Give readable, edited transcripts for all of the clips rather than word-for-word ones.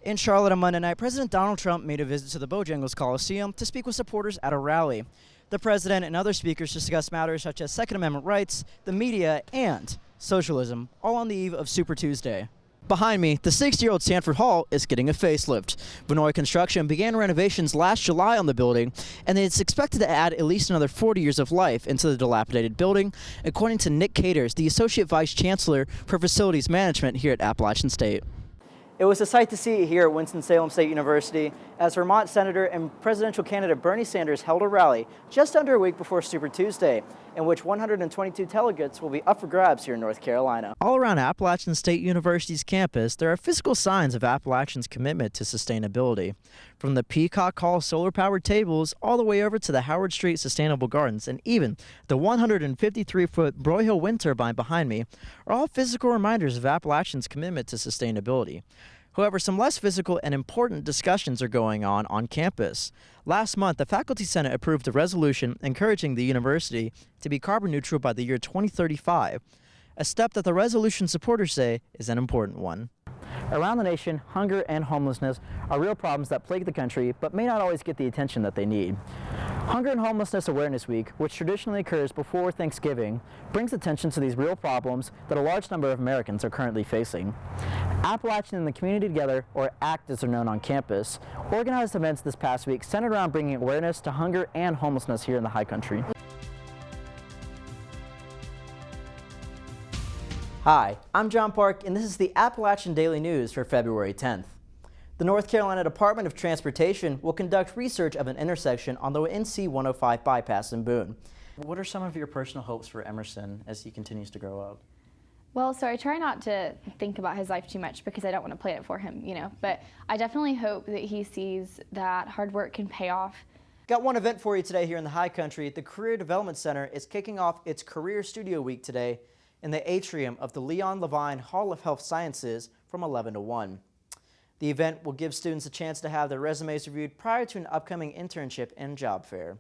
In Charlotte on Monday night, President Donald Trump made a visit to the Bojangles Coliseum to speak with supporters at a rally. The president and other speakers discussed matters such as Second Amendment rights, the media, and socialism, all on the eve of Super Tuesday. Behind me, the 60-year-old Sanford Hall is getting a facelift. Vinoy Construction began renovations last July on the building, and it's expected to add at least another 40 years of life into the dilapidated building, according to Nick Caters, the Associate Vice Chancellor for Facilities Management here at Appalachian State. It was a sight to see here at Winston-Salem State University as Vermont Senator and presidential candidate Bernie Sanders held a rally just under a week before Super Tuesday, in which 122 delegates will be up for grabs here in North Carolina. All around Appalachian State University's campus, there are physical signs of Appalachian's commitment to sustainability. From the Peacock Hall solar-powered tables all the way over to the Howard Street Sustainable Gardens and even the 153-foot Broyhill wind turbine behind me are all physical reminders of Appalachian's commitment to sustainability. However, some less physical and important discussions are going on campus. Last month, the Faculty Senate approved a resolution encouraging the university to be carbon neutral by the year 2035, a step that the resolution supporters say is an important one. Around the nation, hunger and homelessness are real problems that plague the country but may not always get the attention that they need. Hunger and Homelessness Awareness Week, which traditionally occurs before Thanksgiving, brings attention to these real problems that a large number of Americans are currently facing. Appalachian and the Community Together, or ACT as they're known on campus, organized events this past week centered around bringing awareness to hunger and homelessness here in the High Country. Hi, I'm John Park, and this is the Appalachian Daily News for February 10th. The North Carolina Department of Transportation will conduct research of an intersection on the NC 105 bypass in Boone. What are some of your personal hopes for Emerson as he continues to grow up? Well, so I try not to think about his life too much because I don't want to plan it for him, but I definitely hope that he sees that hard work can pay off. Got one event for you today here in the High Country. The Career Development Center is kicking off its Career Studio Week today in the atrium of the Leon Levine Hall of Health Sciences from 11 to 1. The event will give students a chance to have their resumes reviewed prior to an upcoming internship and job fair.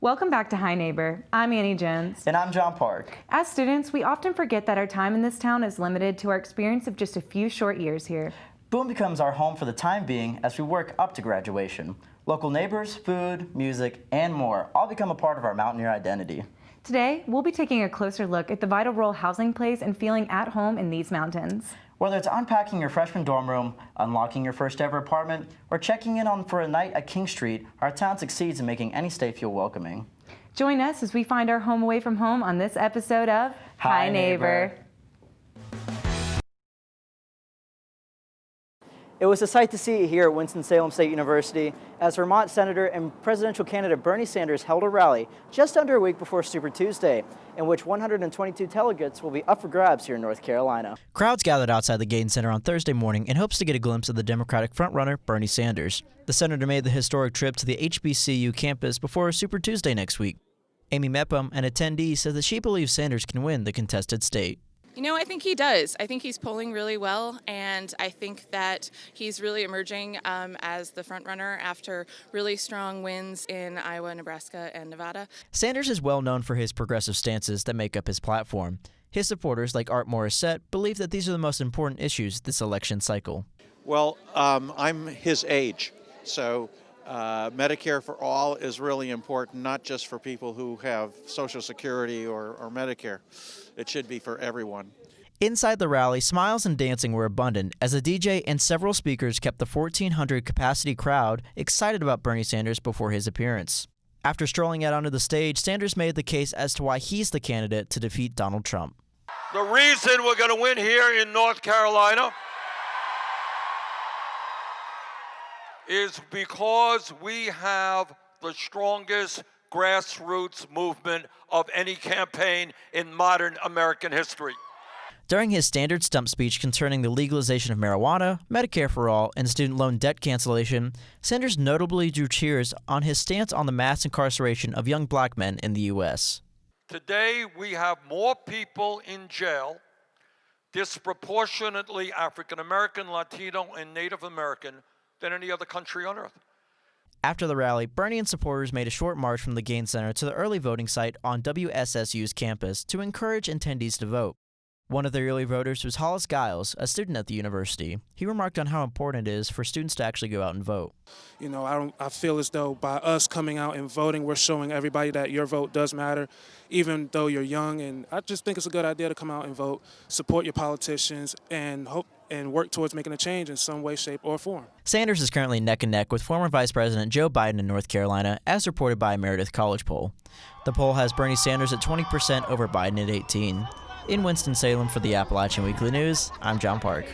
Welcome back to Hi Neighbor. I'm Annie Jones. And I'm John Park. As students, we often forget that our time in this town is limited to our experience of just a few short years here. Boone becomes our home for the time being as we work up to graduation. Local neighbors, food, music, and more all become a part of our Mountaineer identity. Today, we'll be taking a closer look at the vital role housing plays in feeling at home in these mountains. Whether it's unpacking your freshman dorm room, unlocking your first ever apartment, or checking in for a night at King Street, our town succeeds in making any stay feel welcoming. Join us as we find our home away from home on this episode of Hi Neighbor. It was a sight to see here at Winston-Salem State University as Vermont Senator and presidential candidate Bernie Sanders held a rally just under a week before Super Tuesday, in which 122 delegates will be up for grabs here in North Carolina. Crowds gathered outside the Gaines Center on Thursday morning in hopes to get a glimpse of the Democratic frontrunner Bernie Sanders. The senator made the historic trip to the HBCU campus before Super Tuesday next week. Amy Mepham, an attendee, says that she believes Sanders can win the contested state. I think he does. I think he's polling really well, and I think that he's really emerging as the front runner after really strong wins in Iowa, Nebraska, and Nevada. Sanders is well known for his progressive stances that make up his platform. His supporters, like Art Morissette, believe that these are the most important issues this election cycle. Well, I'm his age, so Medicare for all is really important, not just for people who have Social Security or Medicare. It should be for everyone. Inside the rally, smiles and dancing were abundant as the DJ and several speakers kept the 1,400 capacity crowd excited about Bernie Sanders before his appearance. After strolling out onto the stage, Sanders made the case as to why he's the candidate to defeat Donald Trump. The reason we're going to win here in North Carolina is because we have the strongest grassroots movement of any campaign in modern American history. During his standard stump speech concerning the legalization of marijuana, Medicare for all, and student loan debt cancellation, Sanders notably drew cheers on his stance on the mass incarceration of young black men in the U.S. Today, we have more people in jail, disproportionately African American, Latino, and Native American, than any other country on earth. After the rally, Bernie and supporters made a short march from the Gaines Center to the early voting site on WSSU's campus to encourage attendees to vote. One of the early voters was Hollis Giles, a student at the university. He remarked on how important it is for students to actually go out and vote. You know, I feel as though by us coming out and voting, we're showing everybody that your vote does matter, even though you're young. And I just think it's a good idea to come out and vote, support your politicians, and work towards making a change in some way, shape, or form. Sanders is currently neck and neck with former Vice President Joe Biden in North Carolina, as reported by a Meredith College poll. The poll has Bernie Sanders at 20% over Biden at 18%. In Winston-Salem for the Appalachian Weekly News, I'm John Park.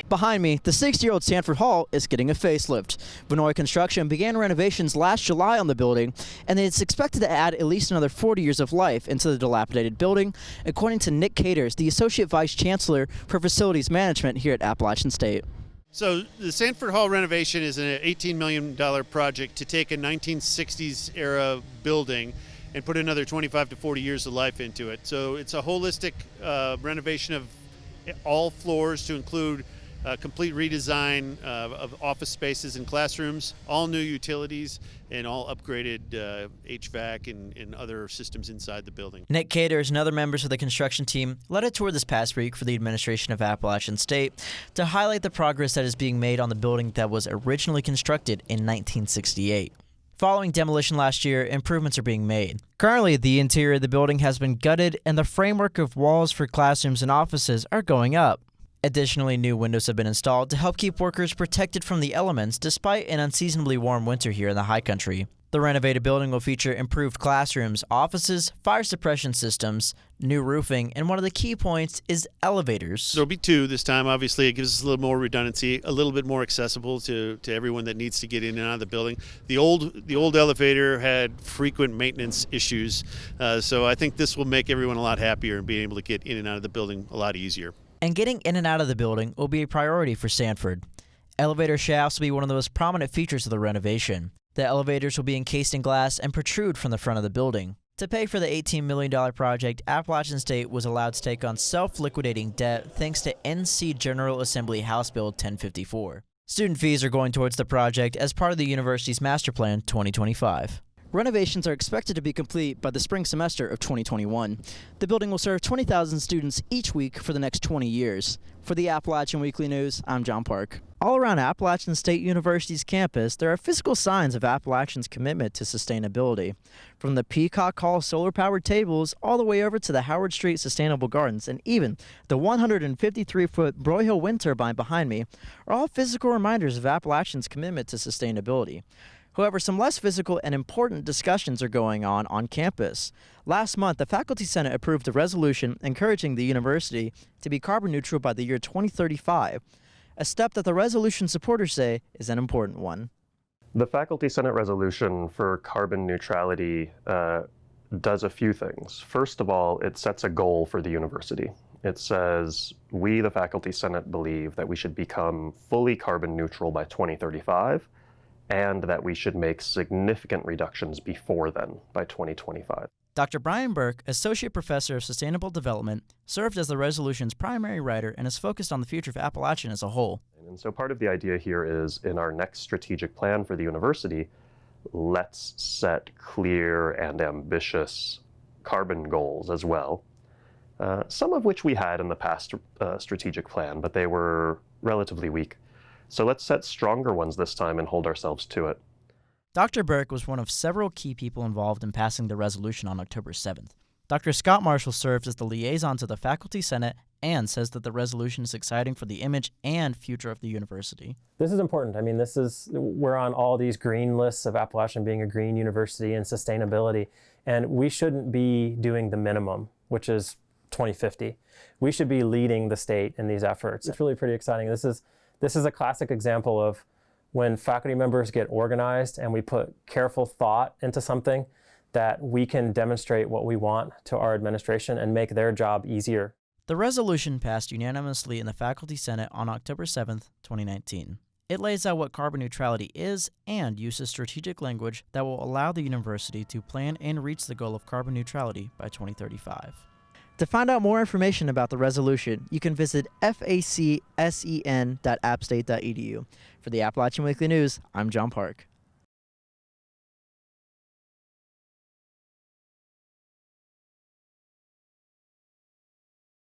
Behind me, the 60-year-old Sanford Hall is getting a facelift. Vinoy Construction began renovations last July on the building, and it's expected to add at least another 40 years of life into the dilapidated building, according to Nick Caters, the Associate Vice Chancellor for Facilities Management here at Appalachian State. So the Sanford Hall renovation is an $18 million project to take a 1960s era building and put another 25 to 40 years of life into it. So it's a holistic renovation of all floors to include a complete redesign of office spaces and classrooms, all new utilities, and all upgraded HVAC and other systems inside the building. Nick Caters and other members of the construction team led a tour this past week for the administration of Appalachian State to highlight the progress that is being made on the building that was originally constructed in 1968. Following demolition last year, improvements are being made. Currently, the interior of the building has been gutted and the framework of walls for classrooms and offices are going up. Additionally, new windows have been installed to help keep workers protected from the elements despite an unseasonably warm winter here in the high country. The renovated building will feature improved classrooms, offices, fire suppression systems, new roofing, and one of the key points is elevators. There'll be two this time. Obviously, it gives us a little more redundancy, a little bit more accessible to everyone that needs to get in and out of the building. The old elevator had frequent maintenance issues, so I think this will make everyone a lot happier and being able to get in and out of the building a lot easier. And getting in and out of the building will be a priority for Sanford. Elevator shafts will be one of the most prominent features of the renovation. The elevators will be encased in glass and protrude from the front of the building. To pay for the $18 million project, Appalachian State was allowed to take on self-liquidating debt thanks to NC General Assembly House Bill 1054. Student fees are going towards the project as part of the university's Master Plan 2025. Renovations are expected to be complete by the spring semester of 2021. The building will serve 20,000 students each week for the next 20 years. For the Appalachian Weekly News, I'm John Park. All around Appalachian State University's campus, there are physical signs of Appalachian's commitment to sustainability. From the Peacock Hall solar-powered tables all the way over to the Howard Street Sustainable Gardens and even the 153-foot Broyhill wind turbine behind me are all physical reminders of Appalachian's commitment to sustainability. However, some less physical and important discussions are going on campus. Last month, the Faculty Senate approved a resolution encouraging the university to be carbon neutral by the year 2035, a step that the resolution supporters say is an important one. The Faculty Senate resolution for carbon neutrality does a few things. First of all, it sets a goal for the university. It says, we, the Faculty Senate, believe that we should become fully carbon neutral by 2035, and that we should make significant reductions before then, by 2025. Dr. Brian Burke, Associate Professor of Sustainable Development, served as the resolution's primary writer and is focused on the future of Appalachian as a whole. And so part of the idea here is, in our next strategic plan for the university, let's set clear and ambitious carbon goals as well, some of which we had in the past strategic plan, but they were relatively weak. So let's set stronger ones this time and hold ourselves to it. Dr. Burke was one of several key people involved in passing the resolution on October 7th. Dr. Scott Marshall served as the liaison to the Faculty Senate and says that the resolution is exciting for the image and future of the university. This is important. I mean, we're on all these green lists of Appalachian being a green university and sustainability, and we shouldn't be doing the minimum, which is 2050. We should be leading the state in these efforts. It's really pretty exciting. This is a classic example of when faculty members get organized and we put careful thought into something, that we can demonstrate what we want to our administration and make their job easier. The resolution passed unanimously in the Faculty Senate on October 7th, 2019. It lays out what carbon neutrality is and uses strategic language that will allow the university to plan and reach the goal of carbon neutrality by 2035. To find out more information about the resolution, you can visit facsen.appstate.edu. For the Appalachian Weekly News, I'm John Park.